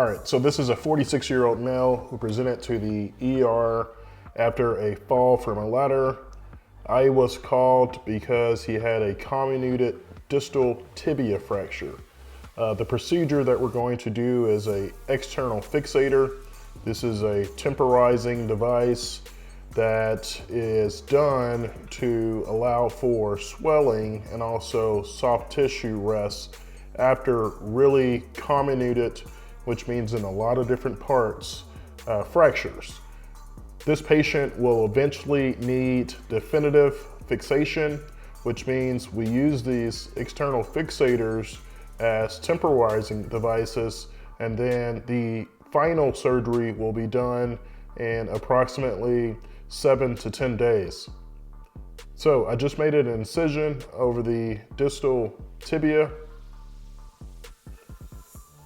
All right, so this is a 46-year-old male who presented to the ER after a fall from a ladder. I was called because he had a comminuted distal tibia fracture. The procedure that we're going to do is an external fixator. This is a temporizing device that is done to allow for swelling and also soft tissue rest after really comminuted, which means in a lot of different parts, fractures. This patient will eventually need definitive fixation, which means we use these external fixators as temporizing devices, and then the final surgery will be done in approximately 7 to 10 days. So I just made an incision over the distal tibia.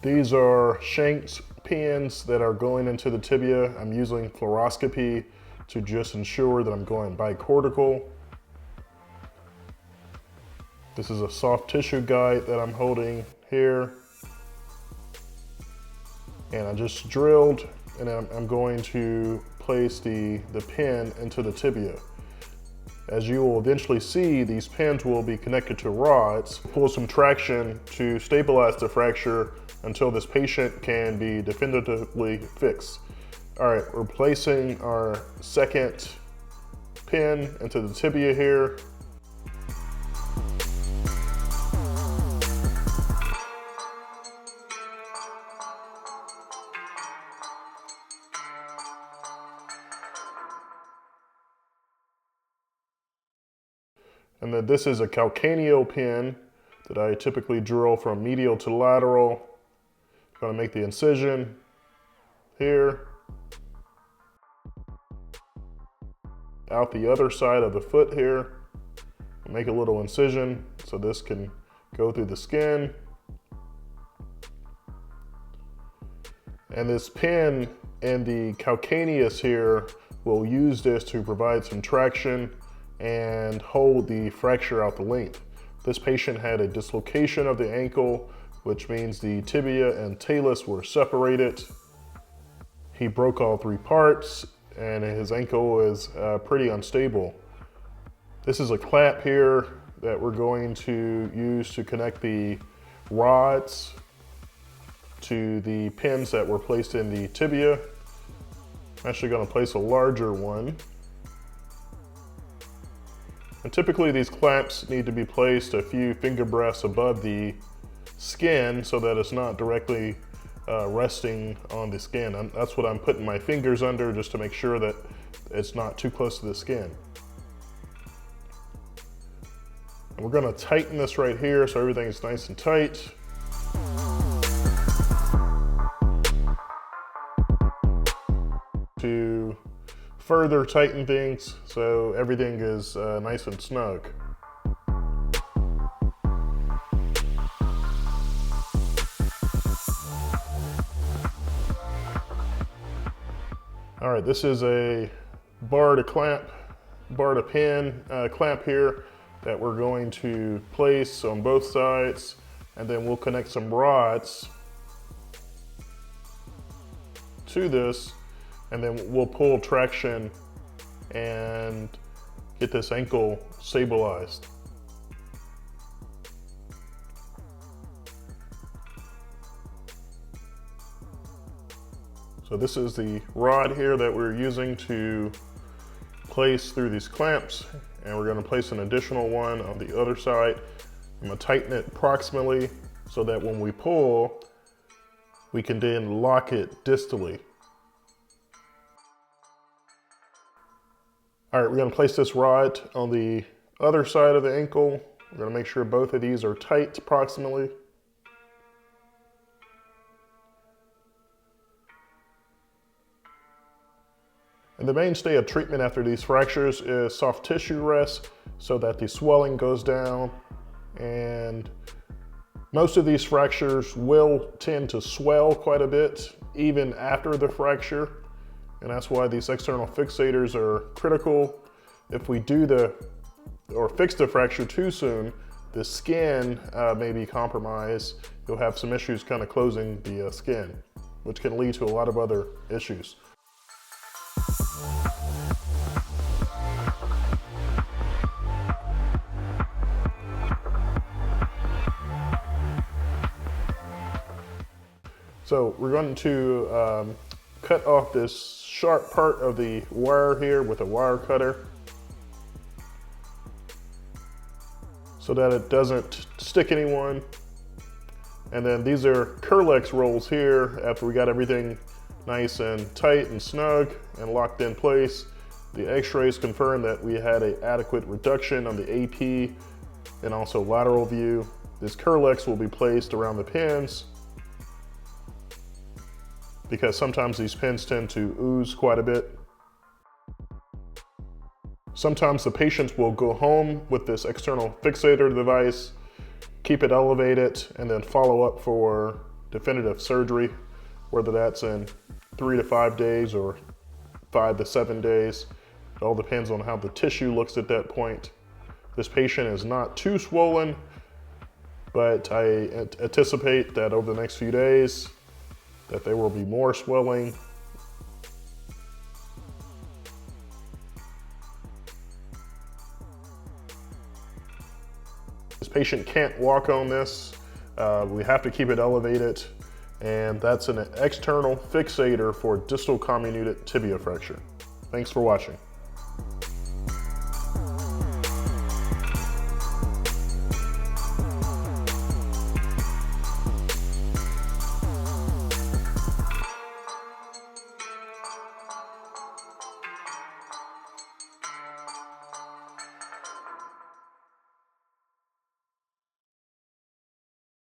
These are Shank's pins that are going into the tibia. I'm using fluoroscopy to just ensure that I'm going bicortical. This is a soft tissue guide that I'm holding here. And I just drilled, and I'm going to place the pin into the tibia. As you will eventually see, these pins will be connected to rods. Pull some traction to stabilize the fracture until this patient can be definitively fixed. All right, we're placing our second pin into the tibia here. And then this is a calcaneal pin that I typically drill from medial to lateral. I'm gonna make the incision here. Out the other side of the foot here. Make a little incision so this can go through the skin. And this pin and the calcaneus here will use this to provide some traction and hold the fracture out the length. This patient had a dislocation of the ankle, which means the tibia and talus were separated. He broke all 3 parts, and his ankle is pretty unstable. This is a clamp here that we're going to use to connect the rods to the pins that were placed in the tibia. I'm actually gonna place a larger one. And typically these clamps need to be placed a few finger breadths above the skin so that it's not directly resting on the skin. That's what I'm putting my fingers under, just to make sure that it's not too close to the skin. And we're gonna tighten this right here so everything is nice and tight. To further tighten things so everything is nice and snug. All right, this is a bar to pin clamp here that we're going to place on both sides, and then we'll connect some rods to this, and then we'll pull traction and get this ankle stabilized. So this is the rod here that we're using to place through these clamps, and we're gonna place an additional one on the other side. I'm gonna tighten it proximally so that when we pull, we can then lock it distally. All right, we're gonna place this rod on the other side of the ankle. We're gonna make sure both of these are tight proximally. And the mainstay of treatment after these fractures is soft tissue rest so that the swelling goes down. And most of these fractures will tend to swell quite a bit even after the fracture. And that's why these external fixators are critical. If we fix the fracture too soon, the skin may be compromised. You'll have some issues kind of closing the skin. which can lead to a lot of other issues. So we're going to cut off this sharp part of the wire here with a wire cutter so that it doesn't stick anyone. And then these are Kerlex rolls here. After we got everything nice and tight and snug and locked in place, the x-rays confirmed that we had an adequate reduction on the AP and also lateral view. This Kerlex will be placed around the pins because sometimes these pins tend to ooze quite a bit. Sometimes the patients will go home with this external fixator device, keep it elevated, and then follow up for definitive surgery, whether that's in 3 to 5 days or 5 to 7 days. It all depends on how the tissue looks at that point. This patient is not too swollen, but I anticipate that over the next few days that there will be more swelling. This patient can't walk on this. We have to keep it elevated, and that's an external fixator for distal comminuted tibia fracture. Thanks for watching.